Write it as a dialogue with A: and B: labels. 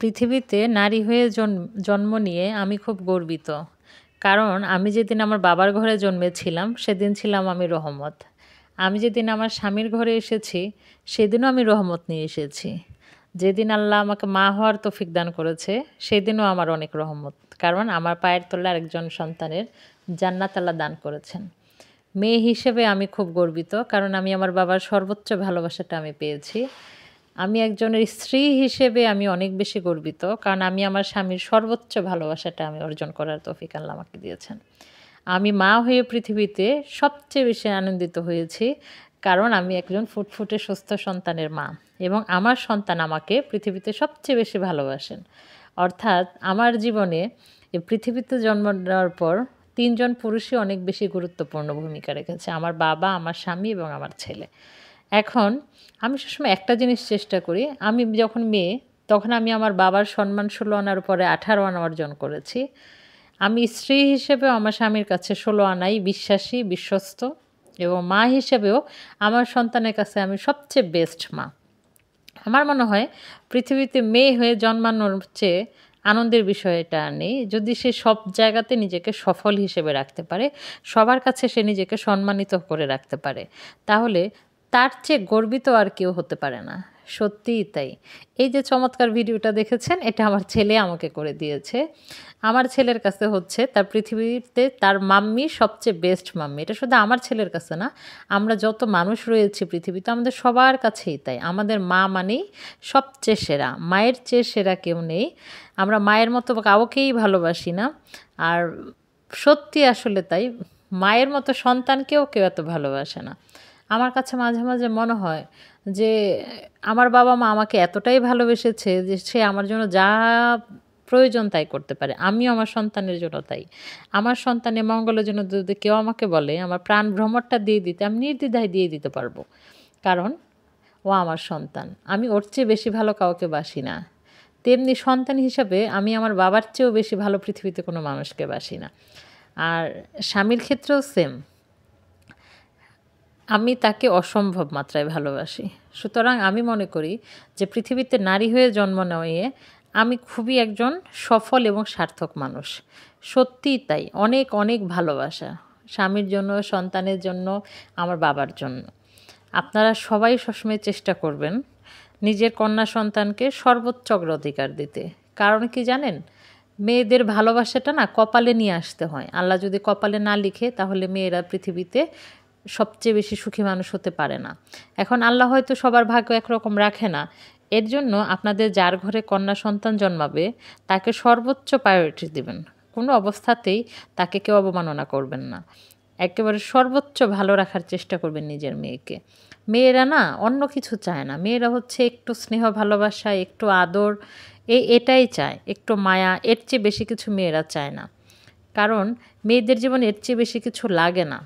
A: পৃথিবীতে নারী হয়ে জন্ম নিয়ে আমি খুব গর্বিত। কারণ আমি যেদিন আমার বাবার ঘরে জন্মেছিলাম, সেদিন ছিলাম আমি রহমত। আমি যেদিন আমার স্বামীর ঘরে এসেছি, সেদিনও আমি রহমত নিয়ে এসেছি। যেদিন আল্লাহ আমাকে মা হওয়ার তৌফিক দান করেছে, সেদিনও আমার অনেক রহমত। কারণ আমার পায়ের তলায় আরেকজন সন্তানের জান্নাত আল্লাহ দান করেছেন। মেয়ে হিসেবে আমি খুব গর্বিত, কারণ আমি আমার বাবার সর্বোচ্চ ভালোবাসাটা আমি পেয়েছি। আমি একজনের স্ত্রী হিসেবে আমি অনেক বেশি গর্বিত, কারণ আমি আমার স্বামীর সর্বোচ্চ ভালোবাসাটা আমি অর্জন করার তৌফিক আল্লাহ আমাকে দিয়েছেন। আমি মা হয়ে পৃথিবীতে সবচেয়ে বেশি আনন্দিত হয়েছি, কারণ আমি একজন ফুটফুটে সুস্থ সন্তানের মা এবং আমার সন্তান আমাকে পৃথিবীতে সবচেয়ে বেশি ভালোবাসেন। অর্থাৎ আমার জীবনে এই পৃথিবীতে জন্ম নেওয়ার পর ৩ জন পুরুষই অনেক বেশি গুরুত্বপূর্ণ ভূমিকা রেখেছে। আমার বাবা, আমার স্বামী এবং আমার ছেলে। এখন আমি সবসময় একটা জিনিস চেষ্টা করি, আমি যখন মেয়ে তখন আমি আমার বাবার সম্মান ১৬ আনার উপরে ১৮ আনা অর্জন করেছি। আমি স্ত্রী হিসেবেও আমার স্বামীর কাছে ১৬ আনাই বিশ্বাসী, বিশ্বস্ত এবং মা হিসেবেও আমার সন্তানের কাছে আমি সবচেয়ে বেস্ট মা। আমার মনে হয় পৃথিবীতে মেয়ে হয়ে জন্মানোর চেয়ে আনন্দের বিষয় এটা নেই, যদি সে সব জায়গাতে নিজেকে সফল হিসেবে রাখতে পারে, সবার কাছে সে নিজেকে সম্মানিত করে রাখতে পারে, তাহলে তার চেয়ে গর্বিত আর কেউ হতে পারে না। সত্যিই তাই। এই যে চমৎকার ভিডিওটা দেখেছেন, এটা আমার ছেলে আমাকে করে দিয়েছে। আমার ছেলের কাছে হচ্ছে তার পৃথিবীতে তার মাম্মি সবচেয়ে বেস্ট মাম্মি। এটা শুধু আমার ছেলের কাছে না, আমরা যত মানুষ রয়েছি পৃথিবীতে আমাদের সবার কাছেই তাই। আমাদের মা মানেই সবচেয়ে সেরা, মায়ের চেয়ে সেরা কেউ নেই। আমরা মায়ের মতো কাউকেই ভালোবাসি না। আর সত্যি আসলে তাই, মায়ের মতো সন্তানকেও কেউ এত ভালোবাসে না। আমার কাছে মাঝে মাঝে মনে হয় যে আমার বাবা মা আমাকে এতটাই ভালোবেসেছে যে সে আমার জন্য যা প্রয়োজন তাই করতে পারে। আমিও আমার সন্তানের জন্য তাই। আমার সন্তানের মঙ্গলের জন্য যদি কেউ আমাকে বলে আমার প্রাণ ভ্রমরটা দিয়ে দিতে, আমি নির্দ্বিধায় দিয়ে দিতে পারবো। কারণ ও আমার সন্তান। আমি ওর চেয়ে বেশি ভালো কাউকে বাসি না। তেমনি সন্তান হিসাবে আমি আমার বাবার চেয়েও বেশি ভালো পৃথিবীতে কোনো মানুষকে বাসি না। আর স্বামীর ক্ষেত্রেও সেম। আমি তাকে অসম্ভব মাত্রায় ভালোবাসি। সুতরাং আমি মনে করি যে পৃথিবীতে নারী হয়ে জন্ম নিয়ে আমি খুবই একজন সফল এবং সার্থক মানুষ। সত্যিই তাই, অনেক অনেক ভালোবাসা স্বামীর জন্য, সন্তানের জন্য, আমার বাবার জন্য। আপনারা সবাই সবসময় চেষ্টা করবেন নিজের কন্যা সন্তানকে সর্বোচ্চ অগ্রাধিকার দিতে। কারণ কি জানেন, মেয়েদের ভালোবাসাটা না কপালে নিয়ে আসতে হয়। আল্লাহ যদি কপালে না লিখে, তাহলে মেয়েরা পৃথিবীতে সবচেয়ে বেশি সুখী মানুষ হতে পারে না। এখন আল্লাহ হয়তো সবার ভাগ্য একরকম রাখে না। এর জন্য আপনাদের যার ঘরে কন্যা সন্তান জন্মাবে তাকে সর্বোচ্চ প্রায়োরিটি দিবেন। কোনো অবস্থাতেই তাকে কেউ অবমাননা করবেন না। একেবারে সর্বোচ্চ ভালো রাখার চেষ্টা করবেন নিজের মেয়েকে। মেয়েরা না অন্য কিছু চায় না। মেয়েরা হচ্ছে একটু স্নেহ ভালোবাসা, একটু আদর, এটাই চায়, একটু মায়া, এর চেয়ে বেশি কিছু মেয়েরা চায় না। কারণ মেয়েদের জীবনে এর চেয়ে বেশি কিছু লাগে না।